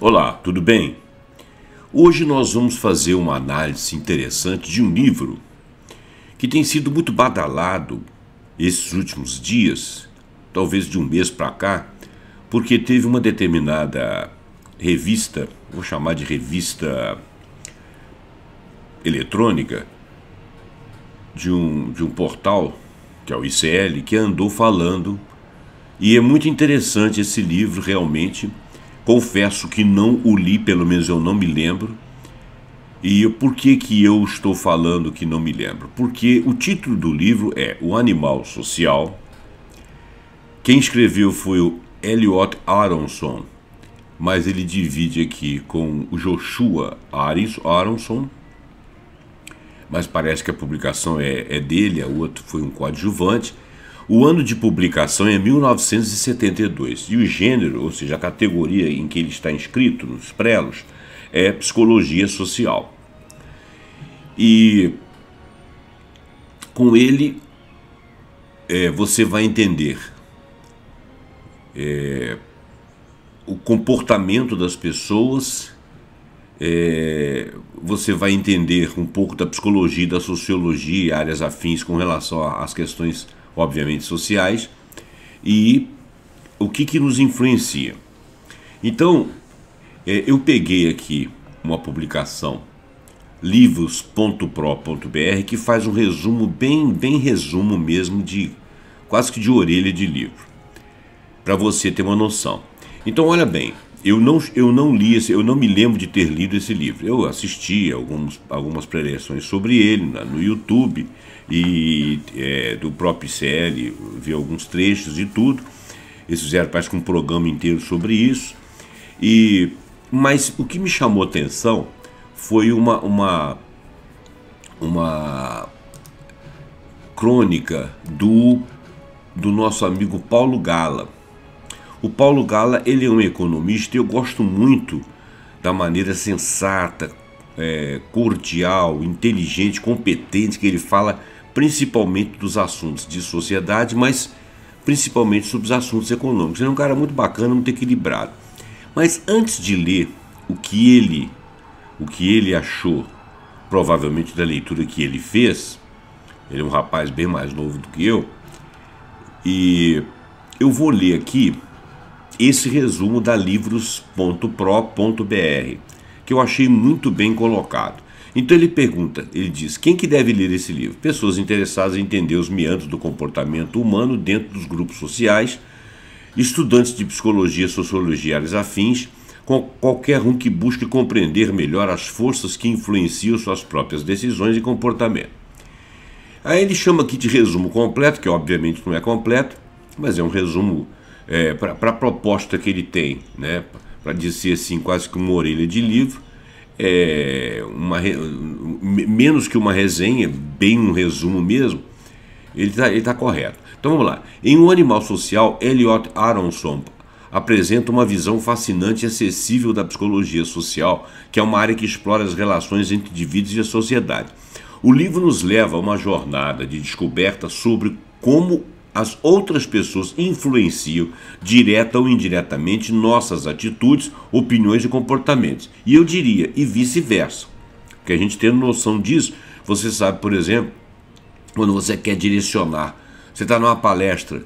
Olá, tudo bem? Hoje nós vamos fazer uma análise interessante de um livro que tem sido muito badalado esses últimos dias, talvez de um mês para cá, porque teve uma determinada revista, vou chamar de revista eletrônica, de um portal, que é o ICL, que andou falando, e é muito interessante esse livro realmente. Confesso que não o li, pelo menos eu não me lembro. E por que que eu estou falando que não me lembro? Porque o título do livro é O Animal Social. Quem escreveu foi o Elliot Aronson, mas ele divide aqui com o Joshua Aronson, mas parece que a publicação é dele, a outro foi um coadjuvante. O ano de publicação é 1972 e o gênero, ou seja, a categoria em que ele está inscrito nos prelos, é psicologia social. E com ele você vai entender o comportamento das pessoas, você vai entender um pouco da psicologia, da sociologia e áreas afins com relação às questões obviamente sociais, e o que nos influencia. Então, eu peguei aqui uma publicação, livros.pro.br, que faz um resumo, bem resumo mesmo, quase que de orelha de livro, para você ter uma noção. Então, olha bem, eu não li eu não me lembro de ter lido esse livro. Eu assisti algumas preleções sobre ele no YouTube e do próprio ICL, vi alguns trechos e tudo. Eles fizeram, parece que um programa inteiro sobre isso. Mas o que me chamou a atenção foi uma crônica do nosso amigo Paulo Gala. O Paulo Gala, ele é um economista e eu gosto muito da maneira sensata, cordial, inteligente, competente que ele fala, principalmente dos assuntos de sociedade, mas principalmente sobre os assuntos econômicos. Ele é um cara muito bacana, muito equilibrado. Mas antes de ler o que ele achou, provavelmente da leitura que ele fez, ele é um rapaz bem mais novo do que eu, e eu vou ler aqui esse resumo da livros.pro.br, que eu achei muito bem colocado. Então ele diz: quem que deve ler esse livro? Pessoas interessadas em entender os meandros do comportamento humano dentro dos grupos sociais, estudantes de psicologia, sociologia e áreas afins, qualquer um que busque compreender melhor as forças que influenciam suas próprias decisões e comportamento. Aí ele chama aqui de resumo completo, que obviamente não é completo, mas é um resumo para a proposta que ele tem, né? Para dizer assim, quase que uma orelha de livro, menos que uma resenha, bem um resumo mesmo. Ele tá correto. Então vamos lá. Em O Animal Social, Elliot Aronson apresenta uma visão fascinante e acessível da psicologia social, que é uma área que explora as relações entre indivíduos e a sociedade. O livro nos leva a uma jornada de descoberta sobre como as outras pessoas influenciam, direta ou indiretamente, nossas atitudes, opiniões e comportamentos. E eu diria, e vice-versa. Porque a gente tendo noção disso, você sabe, por exemplo, quando você quer direcionar, você está numa palestra,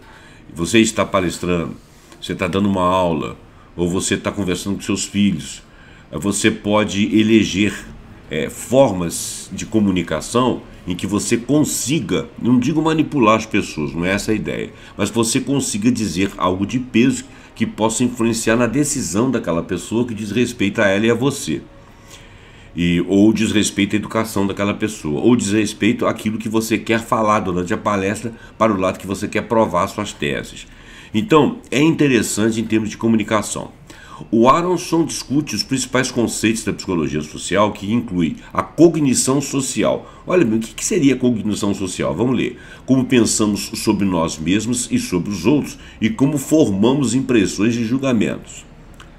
você está palestrando, você está dando uma aula, ou você está conversando com seus filhos, você pode eleger formas de comunicação em que você consiga, não digo manipular as pessoas, não é essa a ideia, mas você consiga dizer algo de peso que possa influenciar na decisão daquela pessoa que diz respeito a ela e a você. Ou diz respeito à educação daquela pessoa, ou diz respeito àquilo que você quer falar durante a palestra para o lado que você quer provar suas teses. Então, é interessante em termos de comunicação. O Aronson discute os principais conceitos da psicologia social, que inclui a cognição social. Olha bem, o que seria a cognição social? Vamos ler. Como pensamos sobre nós mesmos e sobre os outros, e como formamos impressões e julgamentos.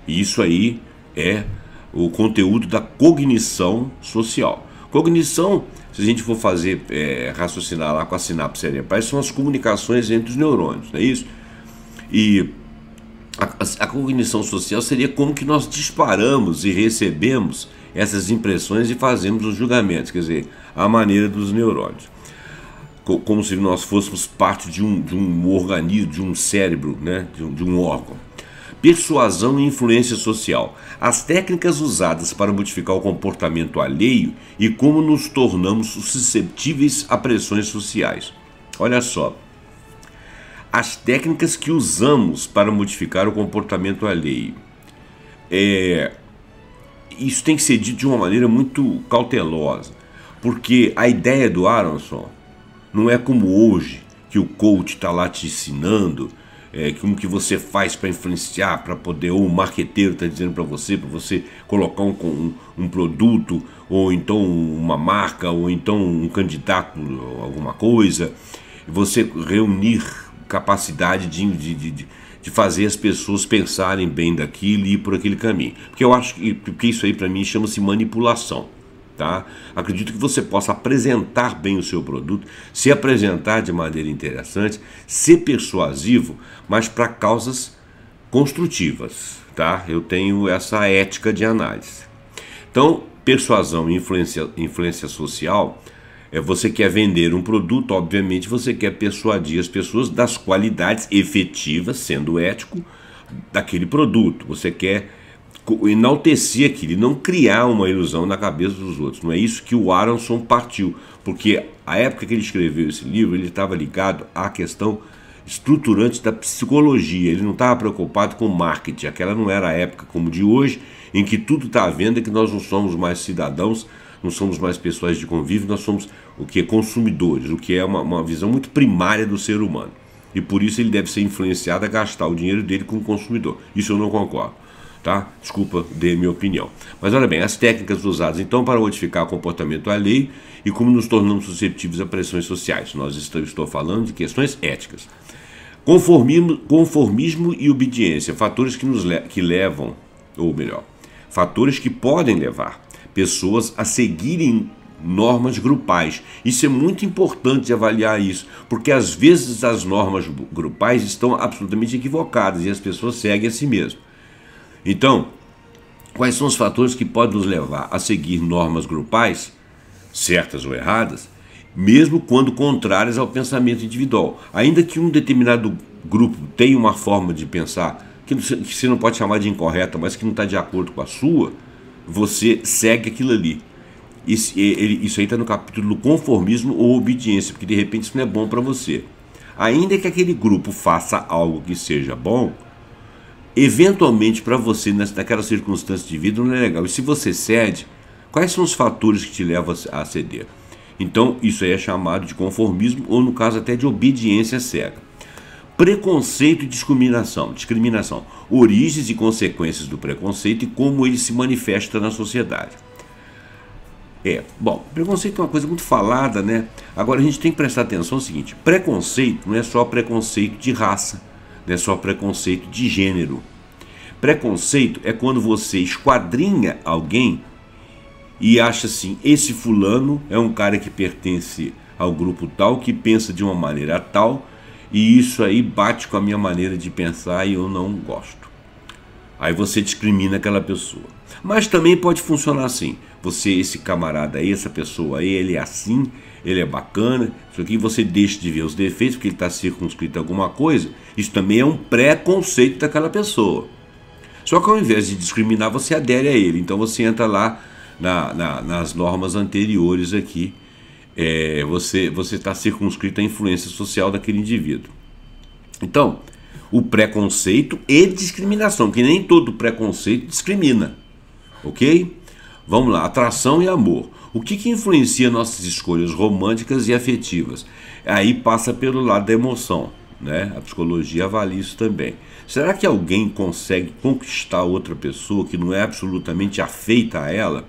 E isso aí é o conteúdo da cognição social. Cognição, se a gente for fazer, raciocinar lá com a sinapse cerebral, são as comunicações entre os neurônios, não é isso? E A cognição social seria como que nós disparamos e recebemos essas impressões e fazemos os julgamentos, quer dizer, a maneira dos neurônios. Como se nós fôssemos parte de um organismo, de um cérebro, né? de um órgão. Persuasão e influência social. As técnicas usadas para modificar o comportamento alheio e como nos tornamos suscetíveis a pressões sociais. Olha só. As técnicas que usamos para modificar o comportamento alheio. Isso tem que ser dito de uma maneira muito cautelosa, porque a ideia do Aronson não é como hoje, que o coach está lá te ensinando como que você faz para influenciar, para poder, ou o marqueteiro está dizendo para você colocar um produto, ou então uma marca, ou então um candidato a alguma coisa, você reunir capacidade de fazer as pessoas pensarem bem daquilo e ir por aquele caminho. Porque eu acho que isso aí para mim chama-se manipulação. Tá? Acredito que você possa apresentar bem o seu produto, se apresentar de maneira interessante, ser persuasivo, mas para causas construtivas. Tá? Eu tenho essa ética de análise. Então, persuasão e influência social, você quer vender um produto, obviamente você quer persuadir as pessoas das qualidades efetivas, sendo ético, daquele produto. Você quer enaltecer aquilo e não criar uma ilusão na cabeça dos outros. Não é isso que o Aronson partiu, porque a época que ele escreveu esse livro, ele estava ligado à questão estruturante da psicologia. Ele não estava preocupado com marketing. Aquela não era a época como de hoje, em que tudo está à venda, que nós não somos mais cidadãos, não somos mais pessoas de convívio, nós somos o que? Consumidores, o que é uma visão muito primária do ser humano. E por isso ele deve ser influenciado a gastar o dinheiro dele com o consumidor. Isso eu não concordo. Tá? Desculpa, dei minha opinião. Mas olha bem, as técnicas usadas então para modificar o comportamento alheio e como nos tornamos suscetíveis a pressões sociais. Estou falando de questões éticas. Conformismo e obediência, fatores que levam, ou melhor, fatores que podem levar pessoas a seguirem normas grupais. Isso é muito importante de avaliar isso, porque às vezes as normas grupais estão absolutamente equivocadas e as pessoas seguem a si mesmas. Então, quais são os fatores que podem nos levar a seguir normas grupais, certas ou erradas, mesmo quando contrárias ao pensamento individual? Ainda que um determinado grupo tenha uma forma de pensar que você não pode chamar de incorreta, mas que não está de acordo com a sua, você segue aquilo ali. Isso aí está no capítulo do conformismo ou obediência, porque de repente isso não é bom para você. Ainda que aquele grupo faça algo que seja bom, eventualmente para você, naquela circunstância de vida, não é legal. E se você cede, quais são os fatores que te levam a ceder? Então, isso aí é chamado de conformismo, ou no caso até de obediência cega. Preconceito e discriminação. Origens e consequências do preconceito e como ele se manifesta na sociedade. Bom, preconceito é uma coisa muito falada, né? Agora a gente tem que prestar atenção no seguinte: preconceito não é só preconceito de raça, não é só preconceito de gênero. Preconceito é quando você esquadrinha alguém e acha assim, esse fulano é um cara que pertence ao grupo tal, que pensa de uma maneira tal, e isso aí bate com a minha maneira de pensar e eu não gosto. Aí você discrimina aquela pessoa. Mas também pode funcionar assim: esse camarada aí, essa pessoa aí, ele é assim, ele é bacana, isso aqui, você deixa de ver os defeitos porque ele está circunscrito a alguma coisa. Isso também é um preconceito daquela pessoa. Só que ao invés de discriminar, você adere a ele. Então você entra lá nas normas anteriores aqui. Você está circunscrito à influência social daquele indivíduo. Então, o preconceito e discriminação, que nem todo preconceito discrimina. Ok? Vamos lá, atração e amor. O que influencia nossas escolhas românticas e afetivas? Aí passa pelo lado da emoção, né? A psicologia avalia isso também. Será que alguém consegue conquistar outra pessoa que não é absolutamente afeita a ela?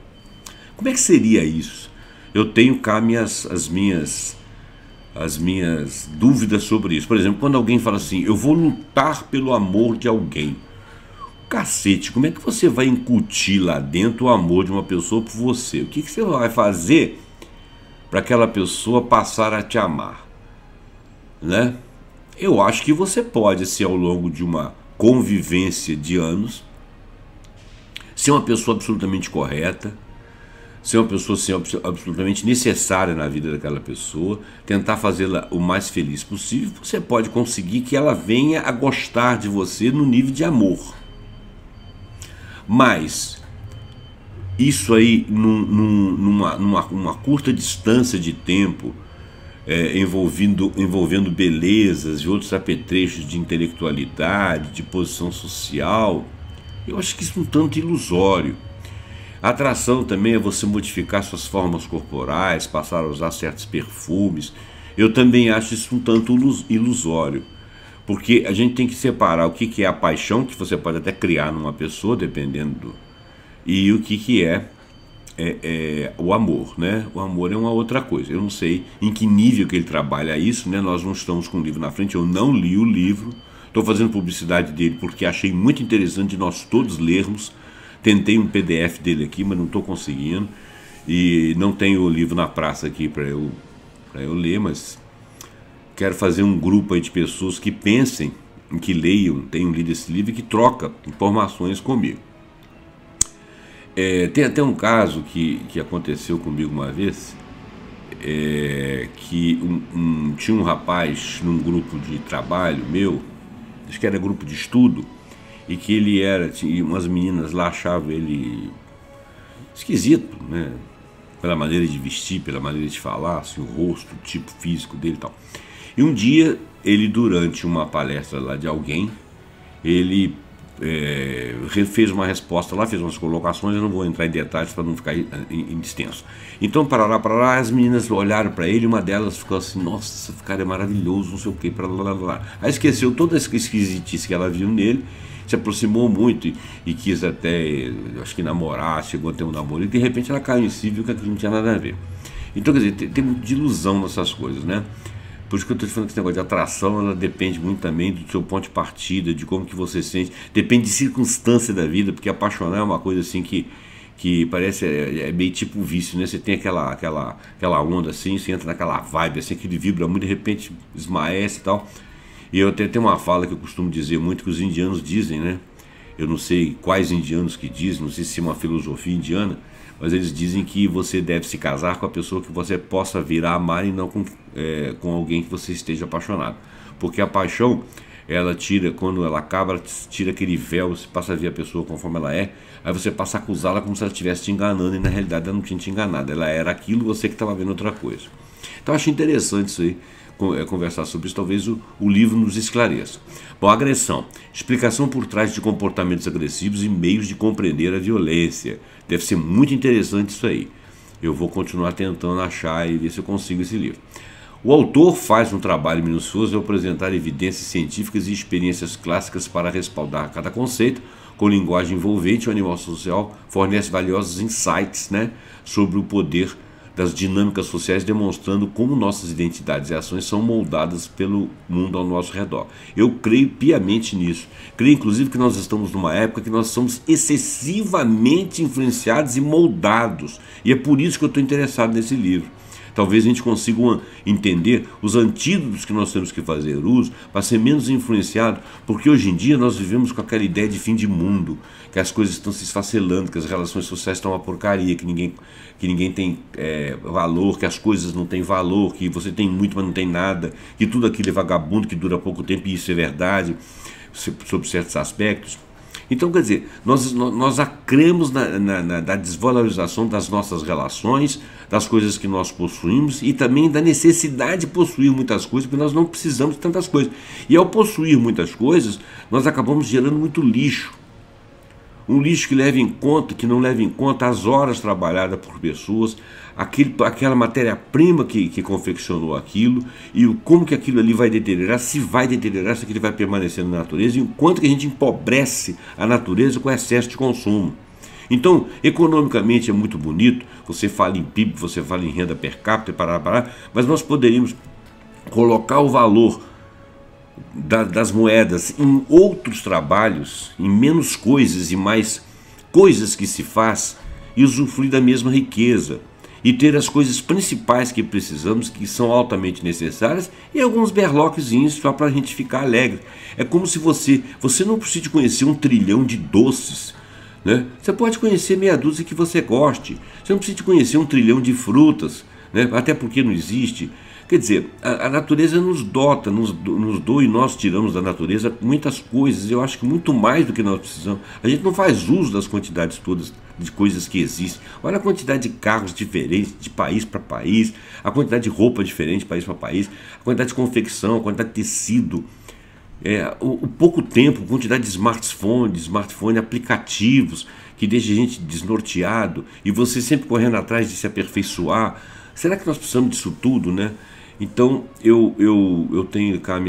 Como é que seria isso? Eu tenho cá as minhas dúvidas sobre isso. Por exemplo, quando alguém fala assim, eu vou lutar pelo amor de alguém. Cacete, como é que você vai incutir lá dentro o amor de uma pessoa por você? O que você vai fazer para aquela pessoa passar a te amar? Né? Eu acho que você pode, se ao longo de uma convivência de anos, ser uma pessoa absolutamente correta, ser uma pessoa absolutamente necessária na vida daquela pessoa, tentar fazê-la o mais feliz possível. Você pode conseguir que ela venha a gostar de você no nível de amor. Mas isso aí, numa curta distância de tempo, envolvendo belezas e outros apetrechos de intelectualidade, de posição social, eu acho que isso é um tanto ilusório. A atração também é você modificar suas formas corporais, passar a usar certos perfumes. Eu também acho isso um tanto ilusório, porque a gente tem que separar o que é a paixão, que você pode até criar numa pessoa, dependendo e o que é o amor, né? O amor é uma outra coisa. Eu não sei em que nível que ele trabalha isso, né? Nós não estamos com o livro na frente, eu não li o livro, estou fazendo publicidade dele porque achei muito interessante de nós todos lermos. Tentei um PDF dele aqui, mas não estou conseguindo, e não tenho o livro na praça aqui para eu ler, mas quero fazer um grupo aí de pessoas que pensem, que leiam, tenham lido esse livro e que trocam informações comigo. Tem até um caso que aconteceu comigo uma vez, que tinha um rapaz num grupo de trabalho meu, acho que era grupo de estudo, e que e umas meninas lá achavam ele esquisito, né? Pela maneira de vestir, pela maneira de falar, assim, o rosto, o tipo físico dele e tal. E um dia, ele, durante uma palestra lá de alguém, ele fez uma resposta lá, fez umas colocações, eu não vou entrar em detalhes para não ficar em extenso. Então, para lá, as meninas olharam para ele, uma delas ficou assim: nossa, esse cara é maravilhoso, não sei o que, para lá. Aí esqueceu toda essa esquisitice que ela viu nele, se aproximou muito e quis até, acho que namorar, chegou a ter um namoro, e de repente ela caiu em si e viu que aquilo não tinha nada a ver. Então, quer dizer, tem muito de ilusão nessas coisas, né? Por isso que eu estou te falando que esse negócio de atração, ela depende muito também do seu ponto de partida, de como que você sente, depende de circunstância da vida, porque apaixonar é uma coisa assim que parece, meio tipo vício, né? Você tem aquela onda assim, você entra naquela vibe assim, que ele vibra muito, de repente esmaece e tal. E eu até tenho uma fala que eu costumo dizer muito, que os indianos dizem, né? Eu não sei quais indianos que dizem, não sei se é uma filosofia indiana, mas eles dizem que você deve se casar com a pessoa que você possa vir a amar e não com alguém que você esteja apaixonado. Porque a paixão, ela tira, quando ela acaba, ela tira aquele véu, você passa a ver a pessoa conforme ela é, aí você passa a acusá-la como se ela estivesse te enganando, e na realidade ela não tinha te enganado, ela era aquilo, você que estava vendo outra coisa. Então eu acho interessante isso aí, conversar sobre isso, talvez o livro nos esclareça. Bom, agressão. Explicação por trás de comportamentos agressivos e meios de compreender a violência. Deve ser muito interessante isso aí. Eu vou continuar tentando achar e ver se eu consigo esse livro. O autor faz um trabalho minucioso ao apresentar evidências científicas e experiências clássicas para respaldar cada conceito. Com linguagem envolvente, o Animal Social fornece valiosos insights, né, sobre o poder das dinâmicas sociais, demonstrando como nossas identidades e ações são moldadas pelo mundo ao nosso redor. Eu creio piamente nisso. Creio, inclusive, que nós estamos numa época que nós somos excessivamente influenciados e moldados. E é por isso que eu estou interessado nesse livro. Talvez a gente consiga entender os antídotos que nós temos que fazer uso para ser menos influenciado, porque hoje em dia nós vivemos com aquela ideia de fim de mundo, que as coisas estão se esfacelando, que as relações sociais estão uma porcaria, que ninguém tem valor, que as coisas não têm valor, que você tem muito, mas não tem nada, que tudo aquilo é vagabundo, que dura pouco tempo, e isso é verdade, sobre certos aspectos. Então, quer dizer, nós acremos da desvalorização das nossas relações, das coisas que nós possuímos e também da necessidade de possuir muitas coisas, porque nós não precisamos de tantas coisas. E ao possuir muitas coisas, nós acabamos gerando muito lixo. Um lixo que não leva em conta as horas trabalhadas por pessoas, aquela matéria-prima que confeccionou aquilo, e como que aquilo ali vai deteriorar, se aquilo vai permanecer na natureza, e o quanto que a gente empobrece a natureza com excesso de consumo. Então, economicamente é muito bonito, você fala em PIB, você fala em renda per capita, mas nós poderíamos colocar o valor das moedas em outros trabalhos, em menos coisas e mais coisas que se faz, e usufruir da mesma riqueza. e ter as coisas principais que precisamos, que são altamente necessárias, e alguns berloquezinhos só para a gente ficar alegre. É como se você não precisa conhecer 1 trilhão de doces, né? Você pode conhecer meia dúzia que você goste. Você não precisa conhecer 1 trilhão de frutas, né? Até porque não existe. Quer dizer, a natureza nos dota, nos doa, e nós tiramos da natureza muitas coisas. Eu acho que muito mais do que nós precisamos. A gente não faz uso das quantidades todas de coisas que existem. Olha a quantidade de carros diferentes de país para país, a quantidade de roupa diferente de país para país, a quantidade de confecção, a quantidade de tecido. O pouco tempo, quantidade de smartphone, aplicativos que deixa a gente desnorteado, e você sempre correndo atrás de se aperfeiçoar. Será que nós precisamos disso tudo, né? Então eu tenho cá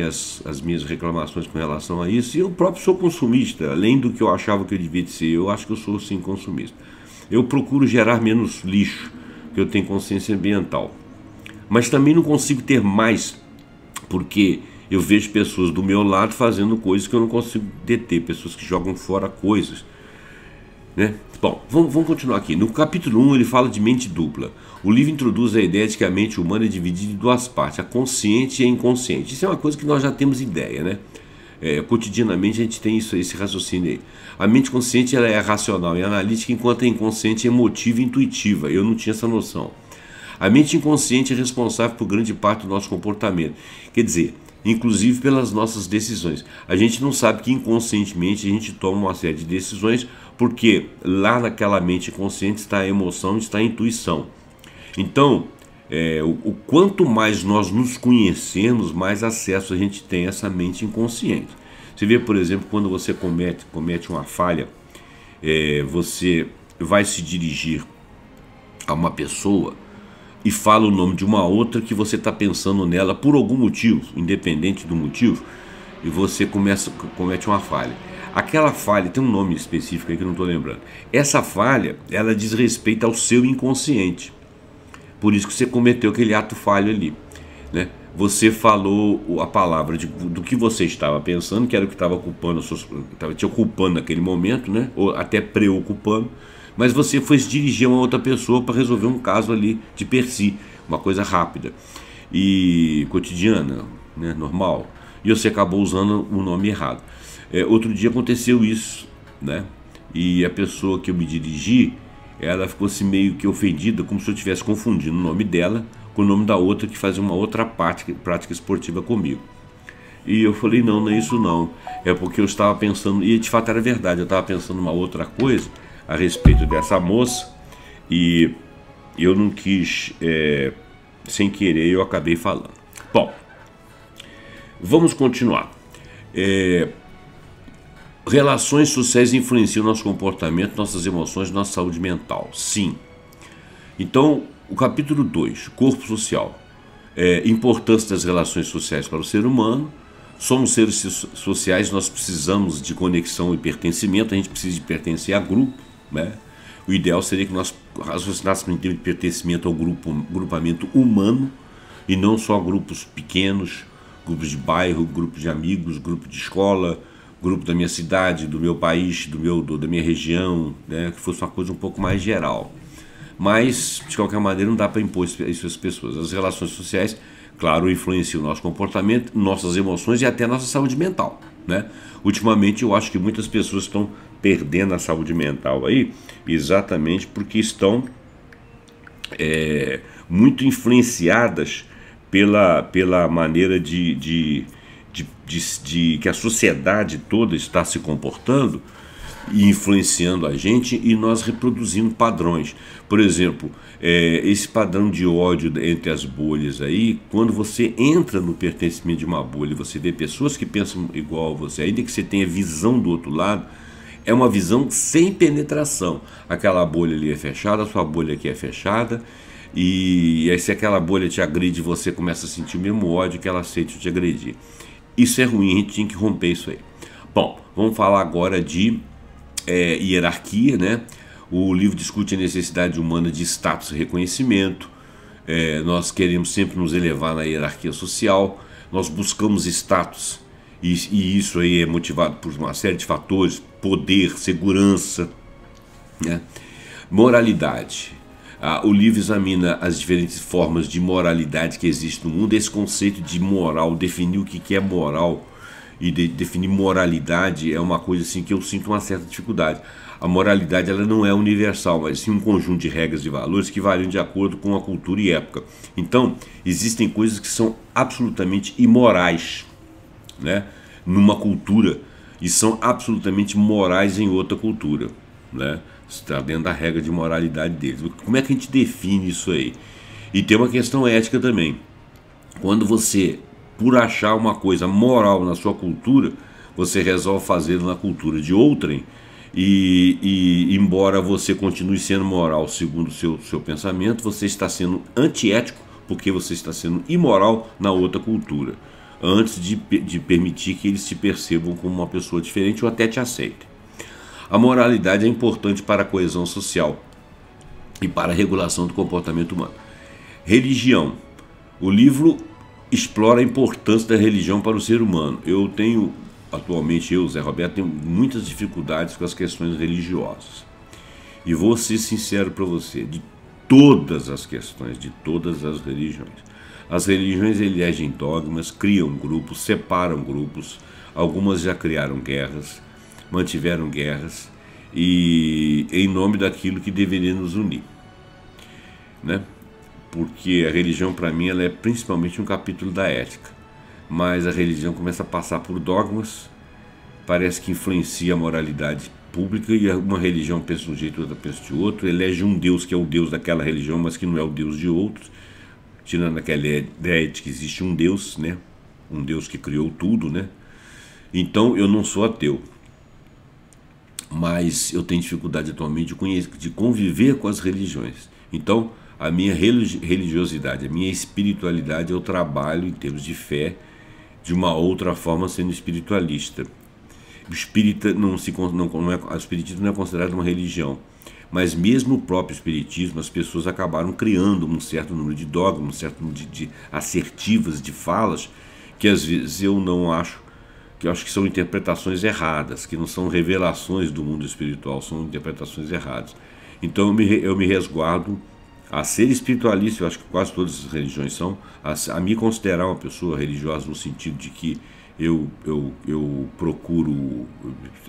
as minhas reclamações com relação a isso, e eu próprio sou consumista, além do que eu achava que eu devia ser. Eu acho que eu sou sim consumista. Eu procuro gerar menos lixo, porque eu tenho consciência ambiental, mas também não consigo ter mais, porque eu vejo pessoas do meu lado fazendo coisas que eu não consigo deter, pessoas que jogam fora coisas, né? Bom, vamos continuar aqui. No capítulo 1 ele fala de mente dupla. O livro introduz a ideia de que a mente humana é dividida em 2 partes, a consciente e a inconsciente. Isso é uma coisa que nós já temos ideia, né? Cotidianamente a gente tem esse raciocínio aí. A mente consciente ela é racional e analítica, enquanto a inconsciente é emotiva e intuitiva. Eu não tinha essa noção. A mente inconsciente é responsável por grande parte do nosso comportamento. Quer dizer, inclusive pelas nossas decisões. A gente não sabe que inconscientemente a gente toma uma série de decisões, porque lá naquela mente consciente está a emoção, está a intuição. Então, o quanto mais nós nos conhecemos, mais acesso a gente tem a essa mente inconsciente. Você vê, por exemplo, quando você comete uma falha, você vai se dirigir a uma pessoa e fala o nome de uma outra que você está pensando nela por algum motivo, independente do motivo, e você comete uma falha. Aquela falha tem um nome específico aí que eu não estou lembrando. Essa falha, ela diz respeito ao seu inconsciente. Por isso que você cometeu aquele ato falho ali, né? Você falou a palavra do que você estava pensando, que era o que estava te ocupando naquele momento, né? Ou até preocupando. Mas você foi se dirigir a uma outra pessoa para resolver um caso ali de per si, uma coisa rápida e cotidiana, né, normal, e você acabou usando o nome errado. Outro dia aconteceu isso, né? E a pessoa que eu me dirigi, ela ficou assim meio que ofendida, como se eu estivesse confundindo o nome dela com o nome da outra que fazia uma outra prática esportiva comigo. E eu falei, não é isso não, é porque eu estava pensando, e de fato era verdade, eu estava pensando uma outra coisa a respeito dessa moça, e eu não quis, sem querer eu acabei falando. Bom, vamos continuar. Relações sociais influenciam nosso comportamento, nossas emoções, nossa saúde mental. Sim. Então, o capítulo 2, corpo social. Importância das relações sociais para o ser humano. Somos seres sociais, nós precisamos de conexão e pertencimento, a gente precisa de pertencer a grupo, né? O ideal seria que nós raciocinássemos em termos de pertencimento ao grupamento humano, e não só grupos pequenos, grupos de bairro, grupos de amigos, grupo de escola, grupo da minha cidade, do meu país, da minha região, né? Que fosse uma coisa um pouco mais geral. Mas, de qualquer maneira, não dá para impor isso às pessoas. As relações sociais, claro, influenciam o nosso comportamento, nossas emoções e até a nossa saúde mental, né? Ultimamente, eu acho que muitas pessoas estão perdendo a saúde mental aí, exatamente porque estão muito influenciadas pela maneira de que a sociedade toda está se comportando e influenciando a gente, e nós reproduzindo padrões. Por exemplo, esse padrão de ódio entre as bolhas aí, quando você entra no pertencimento de uma bolha, você vê pessoas que pensam igual a você, ainda que você tenha visão do outro lado, é uma visão sem penetração. Aquela bolha ali é fechada, a sua bolha aqui é fechada, e aí se aquela bolha te agride, você começa a sentir o mesmo ódio que ela sente te agredir. Isso é ruim, a gente tinha que romper isso aí. Bom, vamos falar agora de hierarquia, né? O livro discute a necessidade humana de status e reconhecimento. Nós queremos sempre nos elevar na hierarquia social, nós buscamos status, e isso aí é motivado por uma série de fatores: poder, segurança, né? Moralidade. O livro examina as diferentes formas de moralidade que existem no mundo. Esse conceito de moral, definir o que é moral e definir moralidade é uma coisa assim que eu sinto uma certa dificuldade. A moralidade ela não é universal, mas sim um conjunto de regras e valores que variam de acordo com a cultura e época. Então, existem coisas que são absolutamente imorais, né, numa cultura, e são absolutamente morais em outra cultura, né? Está dentro da regra de moralidade deles. Como é que a gente define isso aí? E tem uma questão ética também. Quando você, por achar uma coisa moral na sua cultura, você resolve fazê-lo na cultura de outrem, e embora você continue sendo moral segundo o seu pensamento, você está sendo antiético porque você está sendo imoral na outra cultura, antes de permitir que eles te percebam como uma pessoa diferente ou até te aceitem. A moralidade é importante para a coesão social e para a regulação do comportamento humano. Religião. O livro explora a importância da religião para o ser humano. Atualmente, Zé Roberto, tenho muitas dificuldades com as questões religiosas. E vou ser sincero para você, de todas as questões, de todas as religiões. As religiões elegem dogmas, criam grupos, separam grupos, algumas já criaram guerras, mantiveram guerras, e em nome daquilo que deveria nos unir, né? Porque a religião, para mim, ela é principalmente um capítulo da ética, mas a religião começa a passar por dogmas, parece que influencia a moralidade pública, e uma religião pensa de um jeito, outra pensa de outro, elege um Deus que é o Deus daquela religião, mas que não é o Deus de outros, tirando aquela ideia de que existe um Deus, né? Um Deus que criou tudo, né? Então eu não sou ateu, mas eu tenho dificuldade atualmente de conviver com as religiões. Então a minha religiosidade, a minha espiritualidade, eu trabalho em termos de fé de uma outra forma, sendo espiritualista. O espiritismo não é considerado uma religião, mas mesmo o próprio espiritismo, as pessoas acabaram criando um certo número de dogmas, um certo número de assertivas, de falas, que às vezes eu acho que são interpretações erradas, que não são revelações do mundo espiritual, são interpretações erradas. Então eu me resguardo a ser espiritualista. Eu acho que quase todas as religiões são, a me considerar uma pessoa religiosa no sentido de que eu procuro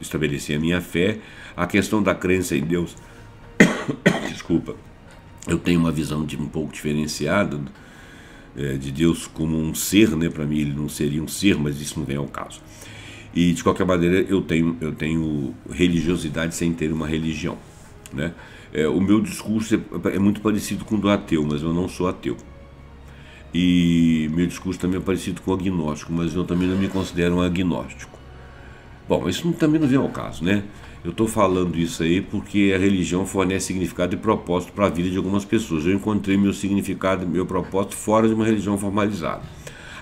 estabelecer a minha fé. A questão da crença em Deus, desculpa, eu tenho uma visão um pouco diferenciada de Deus como um ser, né? Para mim ele não seria um ser, mas isso não vem ao caso. E de qualquer maneira eu tenho religiosidade sem ter uma religião, né? O meu discurso é muito parecido com o do ateu, mas eu não sou ateu. E meu discurso também é parecido com o agnóstico, mas eu também não me considero um agnóstico. Bom, isso também não vem ao caso, né? Eu estou falando isso aí porque a religião fornece significado e propósito para a vida de algumas pessoas. Eu encontrei meu significado, meu propósito fora de uma religião formalizada.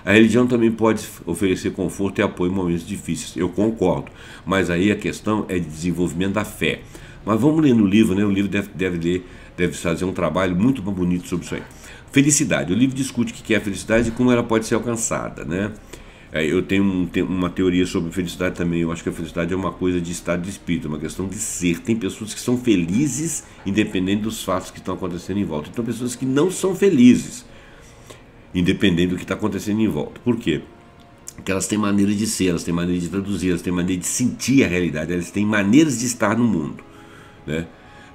A religião também pode oferecer conforto e apoio em momentos difíceis, eu concordo, mas aí a questão é de desenvolvimento da fé. Mas vamos ler no livro, né? O livro deve fazer um trabalho muito bonito sobre isso aí. Felicidade. O livro discute o que é a felicidade e como ela pode ser alcançada, né? Eu tenho uma teoria sobre felicidade também. Eu acho que a felicidade é uma coisa de estado de espírito, é uma questão de ser. Tem pessoas que são felizes independente dos fatos que estão acontecendo em volta. Então, pessoas que não são felizes independente do que está acontecendo em volta. Por quê? Porque elas têm maneira de ser, elas têm maneira de traduzir, elas têm maneira de sentir a realidade, elas têm maneiras de estar no mundo, né?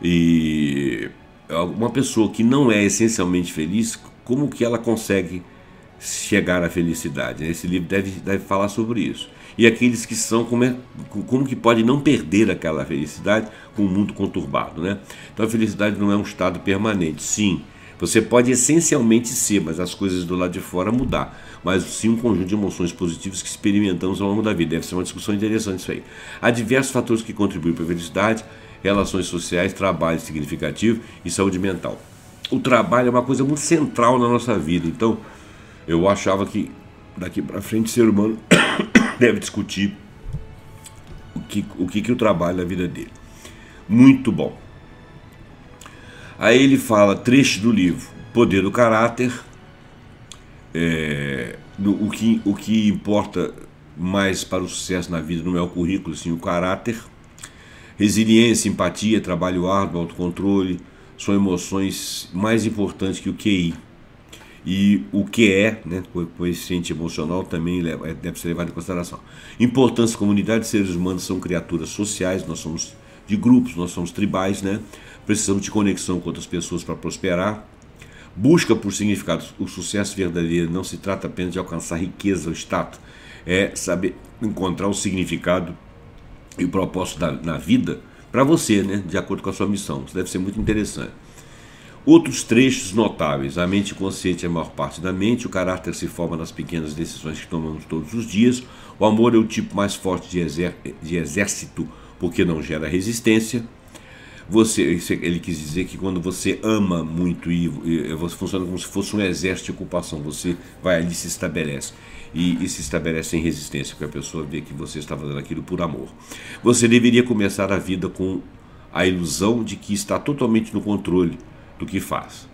E uma pessoa que não é essencialmente feliz, como que ela consegue chegar à felicidade? Esse livro deve falar sobre isso. E aqueles que são, como que pode não perder aquela felicidade com o mundo conturbado, né? Então a felicidade não é um estado permanente. Sim, você pode essencialmente ser, mas as coisas do lado de fora mudar. Mas sim um conjunto de emoções positivas que experimentamos ao longo da vida. Deve ser uma discussão interessante isso aí. Há diversos fatores que contribuem para a felicidade: relações sociais, trabalho significativo e saúde mental. O trabalho é uma coisa muito central na nossa vida. Então, eu achava que daqui para frente o ser humano deve discutir o que o trabalho na vida dele. Muito bom. Aí ele fala, trecho do livro: poder do caráter, o que importa mais para o sucesso na vida não é o currículo, sim o caráter. Resiliência, empatia, trabalho árduo, autocontrole, são emoções mais importantes que o QI. E o QE, né, o coeficiente emocional, também deve ser levado em consideração. Importância da comunidade: seres humanos são criaturas sociais, nós somos de grupos, nós somos tribais, né? Precisamos de conexão com outras pessoas para prosperar. Busca por significados: o sucesso verdadeiro não se trata apenas de alcançar riqueza ou status, é saber encontrar o significado e o propósito na vida para você, né, de acordo com a sua missão. Isso deve ser muito interessante. Outros trechos notáveis: a mente consciente é a maior parte da mente, o caráter se forma nas pequenas decisões que tomamos todos os dias, o amor é o tipo mais forte de exército porque não gera resistência. Ele quis dizer que quando você ama muito e você funciona como se fosse um exército de ocupação, você vai ali e se estabelece. E se estabelece sem resistência, porque a pessoa vê que você está fazendo aquilo por amor. Você deveria começar a vida com a ilusão de que está totalmente no controle do que faz,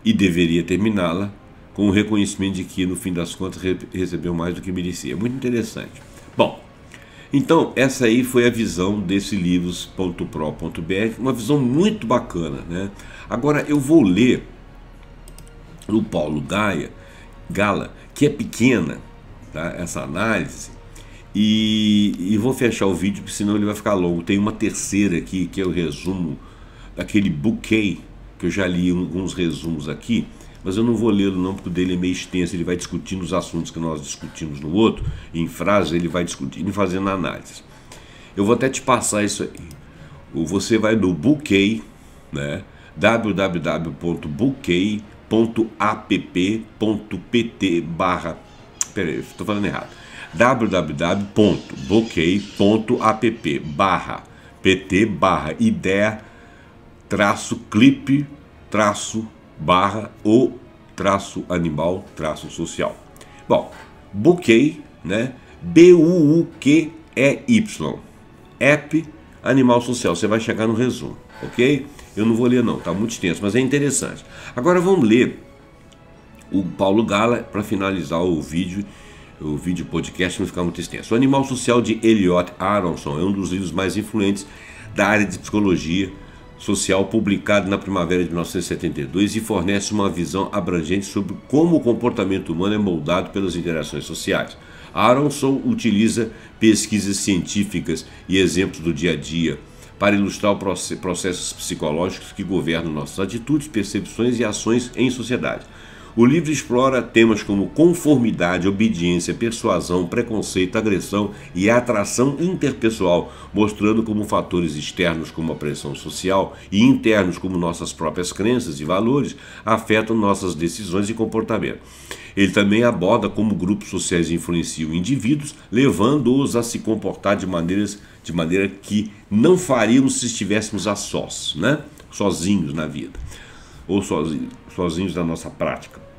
e deveria terminá-la com o reconhecimento de que, no fim das contas, recebeu mais do que merecia. Muito interessante. Bom, então essa aí foi a visão desse livros.pro.br, uma visão muito bacana, né? Agora eu vou ler o Paulo Gala, que é pequena, tá, essa análise, e vou fechar o vídeo, porque senão ele vai ficar longo. Tem uma terceira aqui, que é o resumo daquele Bouquet, que eu já li alguns resumos aqui, mas eu não vou lê-lo não, porque o dele é meio extenso. Ele vai discutindo os assuntos que nós discutimos no outro, e em frases ele vai discutindo e fazendo análise. Eu vou até te passar isso aí. Você vai no Bouquet, né, www.bouquet.app.pt peraí, estou falando errado, www.bouquet.app/pt/ideia clipe /o animal social. Bom, Bouquet, né? Bouquey, app animal social. Você vai chegar no resumo, ok? Eu não vou ler não, tá muito extenso, mas é interessante. Agora vamos ler o Paulo Gala para finalizar o vídeo podcast, não ficar muito extenso. O Animal Social, de Eliot Aronson, é um dos livros mais influentes da área de psicologia social, publicado na primavera de 1972, e fornece uma visão abrangente sobre como o comportamento humano é moldado pelas interações sociais. Aronson utiliza pesquisas científicas e exemplos do dia a dia para ilustrar processos psicológicos que governam nossas atitudes, percepções e ações em sociedade. O livro explora temas como conformidade, obediência, persuasão, preconceito, agressão e atração interpessoal, mostrando como fatores externos, como a pressão social, e internos, como nossas próprias crenças e valores, afetam nossas decisões e comportamento. Ele também aborda como grupos sociais influenciam indivíduos, levando-os a se comportar de maneira que não faríamos se estivéssemos a sós, né? Sozinhos na vida, ou sozinhos na nossa prática.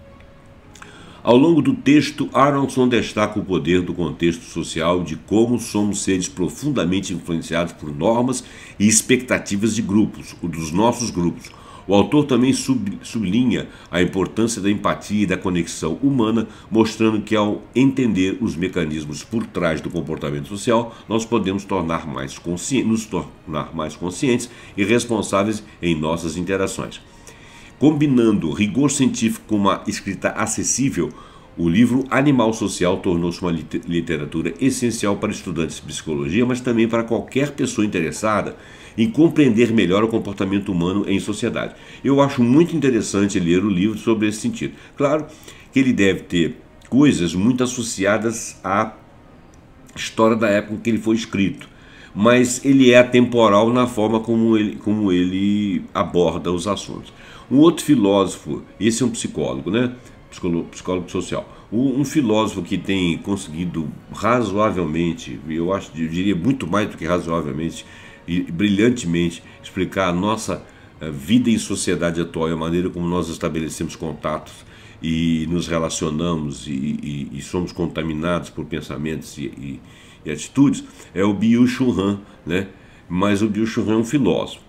Ao longo do texto, Aronson destaca o poder do contexto social, de como somos seres profundamente influenciados por normas e expectativas de grupos, dos nossos grupos. O autor também sublinha a importância da empatia e da conexão humana, mostrando que, ao entender os mecanismos por trás do comportamento social, nós podemos nos tornar mais conscientes e responsáveis em nossas interações. Combinando rigor científico com uma escrita acessível, o livro Animal Social tornou-se uma literatura essencial para estudantes de psicologia, mas também para qualquer pessoa interessada em compreender melhor o comportamento humano em sociedade. Eu acho muito interessante ler o livro sobre esse sentido. Claro que ele deve ter coisas muito associadas à história da época em que ele foi escrito, mas ele é atemporal na forma como ele aborda os assuntos. Um outro filósofo, esse é um psicólogo, né? Psicólogo social. Um filósofo que tem conseguido razoavelmente, eu diria muito mais do que razoavelmente e brilhantemente, explicar a nossa vida em sociedade atual e a maneira como nós estabelecemos contatos e nos relacionamos e somos contaminados por pensamentos e atitudes, é o Byung-Chul Han, né? Mas o Byung-Chul Han é um filósofo.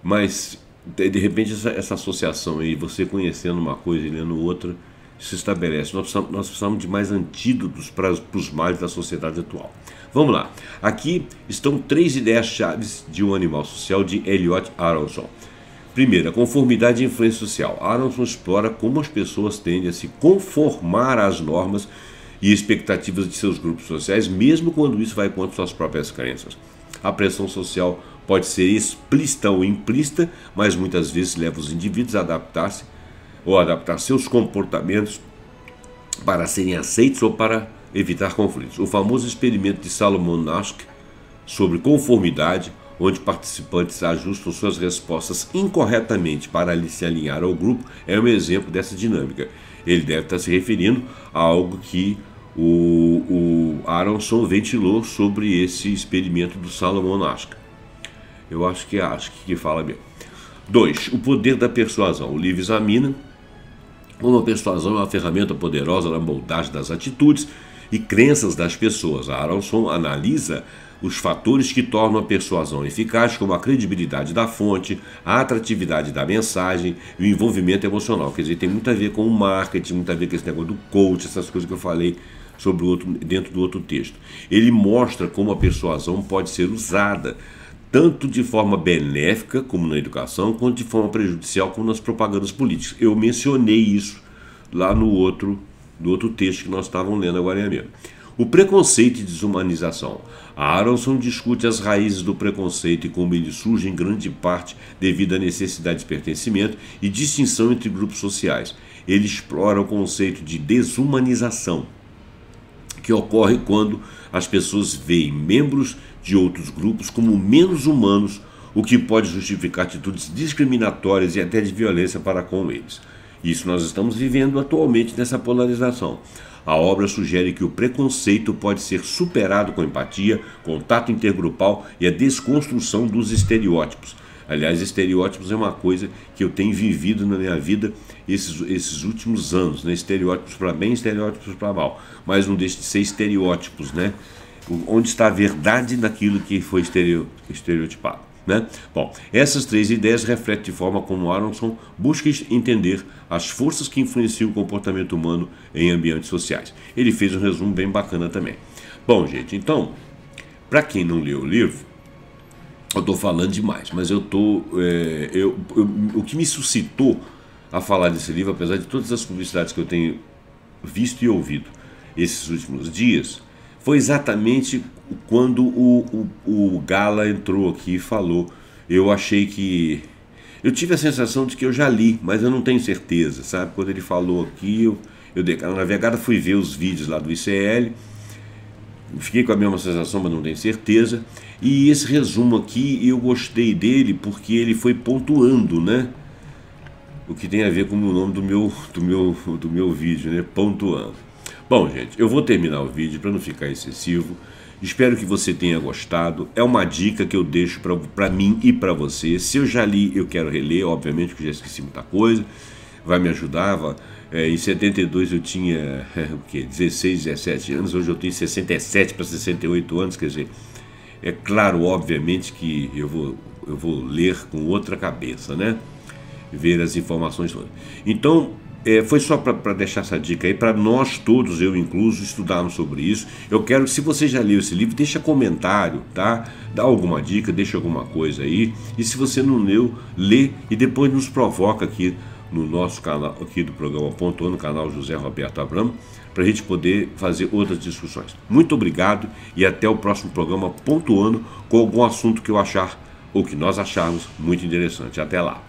Mas de repente essa associação aí, você conhecendo uma coisa e lendo outra, se estabelece. Nós precisamos de mais antídotos para os males da sociedade atual. Vamos lá. Aqui estão 3 ideias chaves de um animal social, de Eliot Aronson. Primeiro, a conformidade e influência social. Aronson explora como as pessoas tendem a se conformar às normas e expectativas de seus grupos sociais, mesmo quando isso vai contra suas próprias crenças. A pressão social pode ser explícita ou implícita, mas muitas vezes leva os indivíduos a adaptar-se ou adaptar seus comportamentos para serem aceitos ou para evitar conflitos. O famoso experimento de Salomon Asch sobre conformidade, onde participantes ajustam suas respostas incorretamente para se alinhar ao grupo, é um exemplo dessa dinâmica. Ele deve estar se referindo a algo que o Aronson ventilou sobre esse experimento do Salomon Asch. Eu acho que é Asch que fala mesmo. 2. O poder da persuasão. O livro examina como a persuasão é uma ferramenta poderosa na moldagem das atitudes e crenças das pessoas. Aronson analisa os fatores que tornam a persuasão eficaz, como a credibilidade da fonte, a atratividade da mensagem e o envolvimento emocional. Quer dizer, tem muito a ver com o marketing, muito a ver com esse negócio do coach, essas coisas que eu falei sobre dentro do outro texto. Ele mostra como a persuasão pode ser usada tanto de forma benéfica, como na educação, quanto de forma prejudicial, como nas propagandas políticas. Eu mencionei isso lá no outro texto que nós estávamos lendo agora mesmo. O preconceito e desumanização. A Aronson discute as raízes do preconceito e como ele surge em grande parte devido à necessidade de pertencimento e distinção entre grupos sociais. Ele explora o conceito de desumanização, que ocorre quando as pessoas veem membros de outros grupos como menos humanos, o que pode justificar atitudes discriminatórias e até de violência para com eles. Isso nós estamos vivendo atualmente nessa polarização. A obra sugere que o preconceito pode ser superado com empatia, contato intergrupal e a desconstrução dos estereótipos. Aliás, estereótipos é uma coisa que eu tenho vivido na minha vida esses últimos anos, né? Estereótipos para bem, estereótipos para mal. Mas não deixa de ser estereótipos, né? Onde está a verdade naquilo que foi estereotipado, né? Bom, essas três ideias refletem de forma como Aronson busca entender as forças que influenciam o comportamento humano em ambientes sociais. Ele fez um resumo bem bacana também. Bom, gente, então, para quem não leu o livro, eu estou falando demais, mas o que me suscitou a falar desse livro, apesar de todas as publicidades que eu tenho visto e ouvido esses últimos dias, foi exatamente quando o Gala entrou aqui e falou. Eu achei que... Eu tive a sensação de que eu já li, mas eu não tenho certeza, sabe? Quando ele falou aqui, eu dei aquela navegada, fui ver os vídeos lá do ICL, fiquei com a mesma sensação, mas não tenho certeza. E esse resumo aqui, eu gostei dele porque ele foi pontuando, né? O que tem a ver com o nome do meu vídeo, né? Pontuando. Bom, gente, eu vou terminar o vídeo para não ficar excessivo. Espero que você tenha gostado. É uma dica que eu deixo para mim e para você. Se eu já li, eu quero reler, obviamente, porque já esqueci muita coisa. Vai me ajudar. Em 72 eu tinha 16, 17 anos. Hoje eu tenho 67 para 68 anos. Quer dizer, é claro, obviamente, que eu vou ler com outra cabeça, né? Ver as informações todas. Então, foi só para deixar essa dica aí, para nós todos, eu incluso, estudarmos sobre isso. Eu quero, se você já leu esse livro, deixa comentário, tá? Dá alguma dica, deixa alguma coisa aí. E se você não leu, lê e depois nos provoca aqui no nosso canal, aqui do programa Pontuando, no canal José Roberto Abramo, para a gente poder fazer outras discussões. Muito obrigado e até o próximo programa Pontuando, com algum assunto que eu achar ou que nós acharmos muito interessante. Até lá.